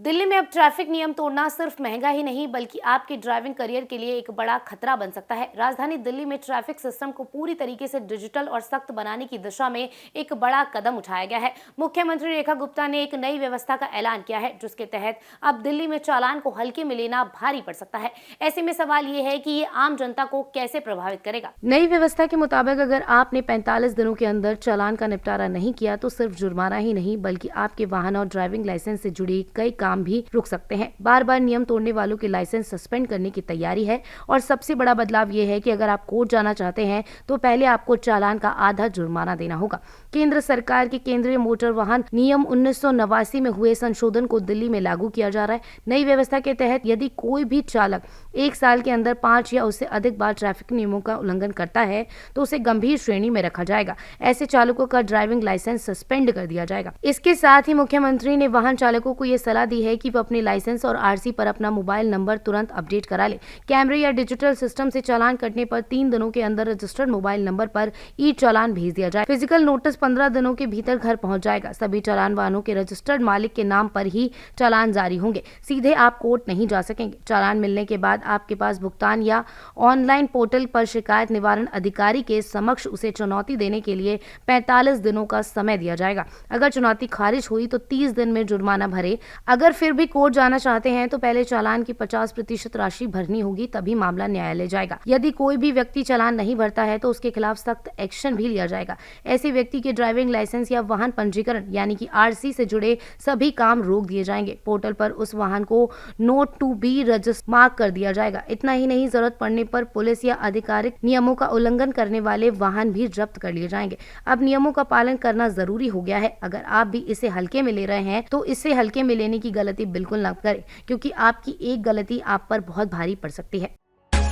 दिल्ली में अब ट्रैफिक नियम तोड़ना सिर्फ महंगा ही नहीं बल्कि आपके ड्राइविंग करियर के लिए एक बड़ा खतरा बन सकता है। राजधानी दिल्ली में ट्रैफिक सिस्टम को पूरी तरीके से डिजिटल और सख्त बनाने की दिशा में एक बड़ा कदम उठाया गया है। मुख्यमंत्री रेखा गुप्ता ने एक नई व्यवस्था का ऐलान किया है, जिसके तहत अब दिल्ली में चालान को हल्के में लेना भारी पड़ सकता है। ऐसे में सवाल ये है कि ये आम जनता को कैसे प्रभावित करेगा। नई व्यवस्था के मुताबिक अगर आपने 45 दिनों के अंदर चालान का निपटारा नहीं किया तो सिर्फ जुर्माना ही नहीं बल्कि आपके वाहन और ड्राइविंग लाइसेंस से जुड़ी कई काम भी रुक सकते हैं। बार बार नियम तोड़ने वालों के लाइसेंस सस्पेंड करने की तैयारी है और सबसे बड़ा बदलाव ये है कि अगर आप कोर्ट जाना चाहते हैं तो पहले आपको चालान का आधा जुर्माना देना होगा। केंद्र सरकार के केंद्रीय मोटर वाहन नियम 1989 में हुए संशोधन को दिल्ली में लागू किया जा रहा है। नई व्यवस्था के तहत यदि कोई भी चालक 1 साल के अंदर 5 या उससे अधिक बार ट्रैफिक नियमों का उल्लंघन करता है तो उसे गंभीर श्रेणी में रखा जाएगा। ऐसे चालकों का ड्राइविंग लाइसेंस सस्पेंड कर दिया जाएगा। इसके साथ ही मुख्यमंत्री ने वाहन चालकों को यह सलाह दी है कि वो अपने लाइसेंस और आरसी पर अपना मोबाइल नंबर तुरंत अपडेट करा ले। कैमरे या डिजिटल सिस्टम से चालान कटने पर 3 दिनों के अंदर रजिस्टर्ड मोबाइल नंबर पर ई चालान भेज दिया जाए। फिजिकल नोटिस 15 दिनों के भीतर घर पहुंच जाएगा। सभी चालान वाहनों के रजिस्टर्ड मालिक के नाम पर ही चालान जारी होंगे। सीधे आप कोर्ट नहीं जा सकेंगे। चालान मिलने के बाद आपके पास भुगतान या ऑनलाइन पोर्टल पर शिकायत निवारण अधिकारी के समक्ष उसे चुनौती देने के लिए 45 दिनों का समय दिया जाएगा। अगर चुनौती खारिज हुई तो 30 दिन में जुर्माना भरे। अगर फिर भी कोर्ट जाना चाहते हैं तो पहले चालान की 50% राशि भरनी होगी, तभी मामला न्यायालय जाएगा। यदि कोई भी व्यक्ति चालान नहीं भरता है तो उसके खिलाफ सख्त एक्शन भी लिया जाएगा। ऐसे व्यक्ति के ड्राइविंग लाइसेंस या वाहन पंजीकरण यानी कि आरसी से जुड़े सभी काम रोक दिए जाएंगे। पोर्टल पर उस वाहन को note to be registered mark कर दिया जाएगा। इतना ही नहीं, जरूरत पड़ने पर पुलिस या आधिकारिक नियमों का उल्लंघन करने वाले वाहन भी जब्त कर लिए जाएंगे। अब नियमों का पालन करना जरूरी हो गया है। अगर आप भी इसे हल्के में ले रहे हैं तो इसे हल्के में लेने की गलती बिल्कुल न करें, क्योंकि आपकी एक गलती आप पर बहुत भारी पड़ सकती है।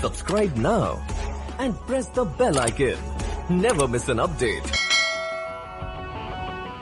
Subscribe now and press the bell icon. Never miss an update.